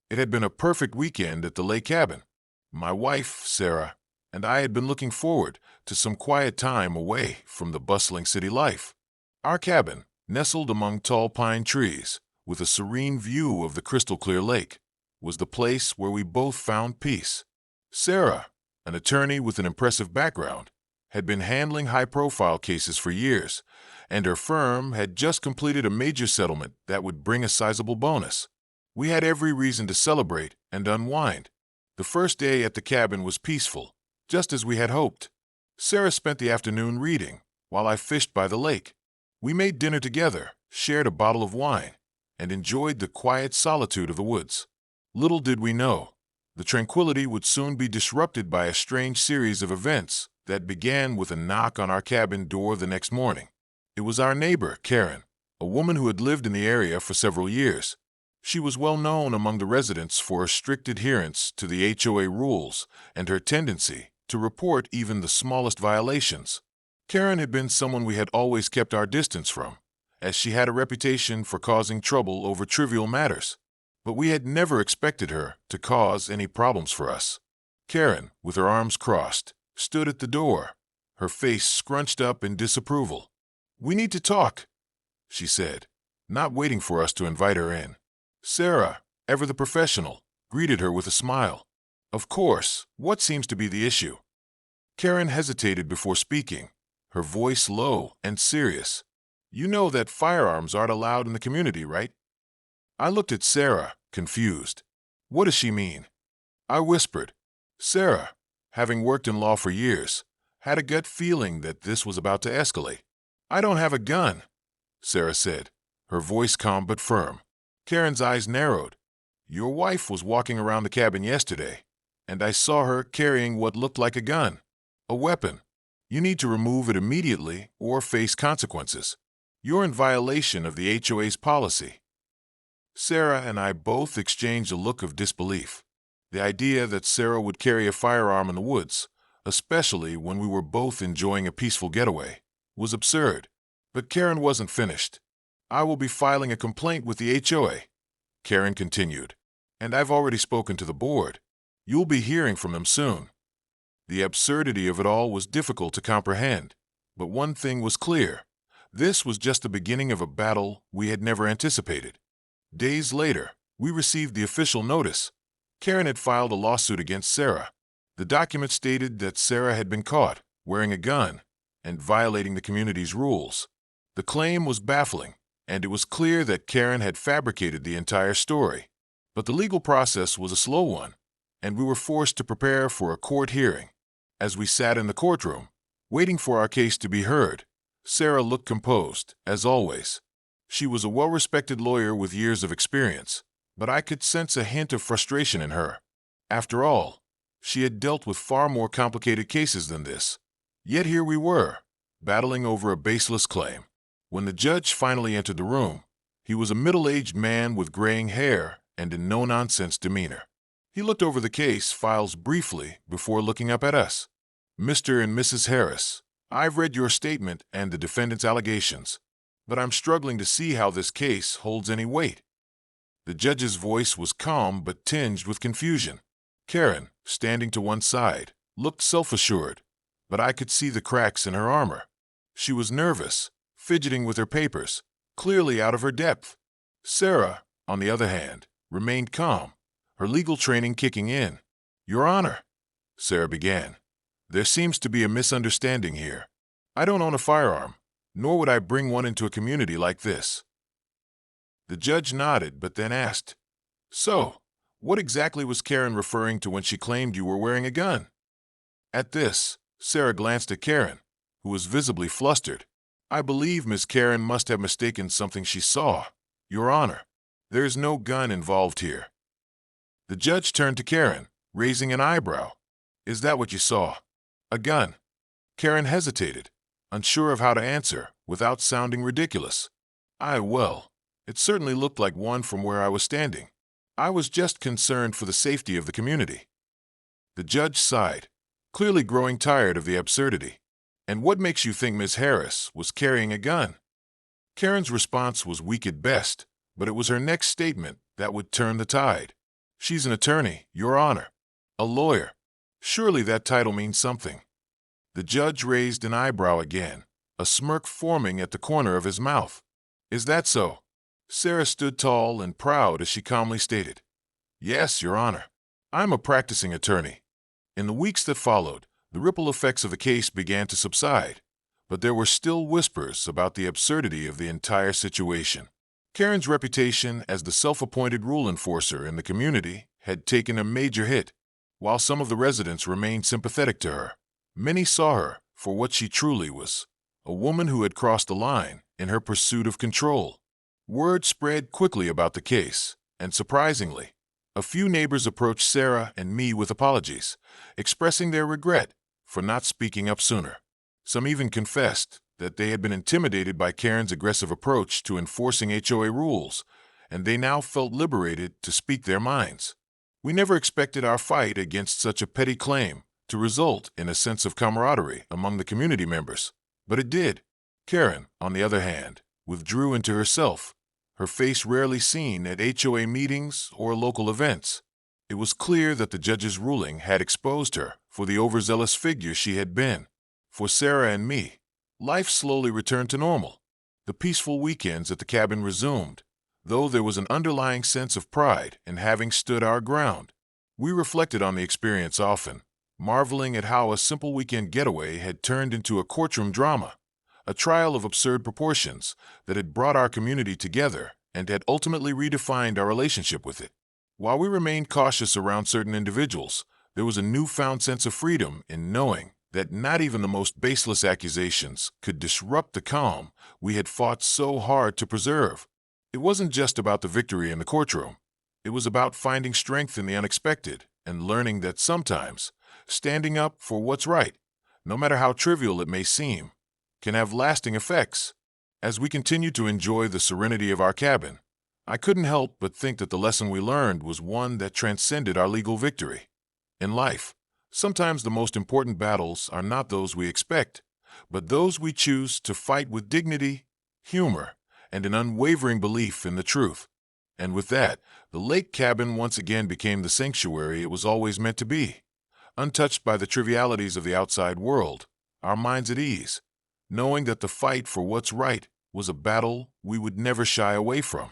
It had been a perfect weekend at the lake cabin. My wife, Sarah, and I had been looking forward to some quiet time away from the bustling city life. Our cabin, nestled among tall pine trees, with a serene view of the crystal-clear lake, was the place where we both found peace. Sarah, an attorney with an impressive background, had been handling high-profile cases for years, and her firm had just completed a major settlement that would bring a sizable bonus. We had every reason to celebrate and unwind. The first day at the cabin was peaceful, just as we had hoped. Sarah spent the afternoon reading, while I fished by the lake. We made dinner together, shared a bottle of wine, and enjoyed the quiet solitude of the woods. Little did we know, the tranquility would soon be disrupted by a strange series of events that began with a knock on our cabin door the next morning. It was our neighbor, Karen, a woman who had lived in the area for several years. She was well known among the residents for her strict adherence to the HOA rules and her tendency to report even the smallest violations. Karen had been someone we had always kept our distance from, as she had a reputation for causing trouble over trivial matters. But we had never expected her to cause any problems for us. Karen, with her arms crossed, stood at the door, her face scrunched up in disapproval. "We need to talk," she said, not waiting for us to invite her in. Sarah, ever the professional, greeted her with a smile. "Of course, what seems to be the issue?" Karen hesitated before speaking, her voice low and serious. "You know that firearms aren't allowed in the community, right?" I looked at Sarah, confused. What does she mean? I whispered. Sarah, having worked in law for years, had a gut feeling that this was about to escalate. "I don't have a gun," Sarah said, her voice calm but firm. Karen's eyes narrowed. "Your wife was walking around the cabin yesterday, and I saw her carrying what looked like a gun, a weapon. You need to remove it immediately or face consequences. You're in violation of the HOA's policy." Sarah and I both exchanged a look of disbelief. The idea that Sarah would carry a firearm in the woods, especially when we were both enjoying a peaceful getaway, was absurd. But Karen wasn't finished. "I will be filing a complaint with the HOA," Karen continued, "and I've already spoken to the board. You'll be hearing from them soon." The absurdity of it all was difficult to comprehend, but one thing was clear. This was just the beginning of a battle we had never anticipated. Days later, we received the official notice. Karen had filed a lawsuit against Sarah. The document stated that Sarah had been caught wearing a gun and violating the community's rules. The claim was baffling, and it was clear that Karen had fabricated the entire story. But the legal process was a slow one, and we were forced to prepare for a court hearing. As we sat in the courtroom, waiting for our case to be heard, Sarah looked composed, as always. She was a well-respected lawyer with years of experience, but I could sense a hint of frustration in her. After all, she had dealt with far more complicated cases than this. Yet here we were, battling over a baseless claim. When the judge finally entered the room, he was a middle-aged man with graying hair and a no-nonsense demeanor. He looked over the case files briefly before looking up at us. "Mr. and Mrs. Harris, I've read your statement and the defendant's allegations, but I'm struggling to see how this case holds any weight." The judge's voice was calm but tinged with confusion. Karen, standing to one side, looked self-assured, but I could see the cracks in her armor. She was nervous, fidgeting with her papers, clearly out of her depth. Sarah, on the other hand, remained calm, her legal training kicking in. "Your Honor," Sarah began, "there seems to be a misunderstanding here. I don't own a firearm, nor would I bring one into a community like this." The judge nodded, but then asked, "So, what exactly was Karen referring to when she claimed you were wearing a gun?" At this, Sarah glanced at Karen, who was visibly flustered. "I believe Miss Karen must have mistaken something she saw, Your Honor. There is no gun involved here." The judge turned to Karen, raising an eyebrow. "Is that what you saw? A gun?" Karen hesitated, unsure of how to answer without sounding ridiculous. Well, it certainly looked like one from where I was standing. I was just concerned for the safety of the community." The judge sighed, clearly growing tired of the absurdity. "And what makes you think Miss Harris was carrying a gun?" Karen's response was weak at best, but it was her next statement that would turn the tide. She's an attorney, Your Honor. A lawyer. Surely that title means something. The judge raised an eyebrow again, a smirk forming at the corner of his mouth. Is that so? Sarah stood tall and proud as she calmly stated, Yes, Your Honor. I'm a practicing attorney. In the weeks that followed, the ripple effects of the case began to subside, but there were still whispers about the absurdity of the entire situation. Karen's reputation as the self-appointed rule enforcer in the community had taken a major hit. While some of the residents remained sympathetic to her, many saw her for what she truly was, a woman who had crossed the line in her pursuit of control. Word spread quickly about the case, and surprisingly, a few neighbors approached Sarah and me with apologies, expressing their regret for not speaking up sooner. Some even confessed that they had been intimidated by Karen's aggressive approach to enforcing HOA rules, and they now felt liberated to speak their minds. We never expected our fight against such a petty claim to result in a sense of camaraderie among the community members, but it did. Karen, on the other hand, withdrew into herself, her face rarely seen at HOA meetings or local events. It was clear that the judge's ruling had exposed her for the overzealous figure she had been. For Sarah and me, life slowly returned to normal. The peaceful weekends at the cabin resumed, though there was an underlying sense of pride in having stood our ground. We reflected on the experience often, marveling at how a simple weekend getaway had turned into a courtroom drama, a trial of absurd proportions that had brought our community together and had ultimately redefined our relationship with it. While we remained cautious around certain individuals, there was a newfound sense of freedom in knowing that not even the most baseless accusations could disrupt the calm we had fought so hard to preserve. It wasn't just about the victory in the courtroom. It was about finding strength in the unexpected and learning that sometimes standing up for what's right, no matter how trivial it may seem, can have lasting effects. As we continued to enjoy the serenity of our cabin, I couldn't help but think that the lesson we learned was one that transcended our legal victory. In life, sometimes the most important battles are not those we expect, but those we choose to fight with dignity, humor, and an unwavering belief in the truth. And with that, the lake cabin once again became the sanctuary it was always meant to be. Untouched by the trivialities of the outside world, our minds at ease, knowing that the fight for what's right was a battle we would never shy away from.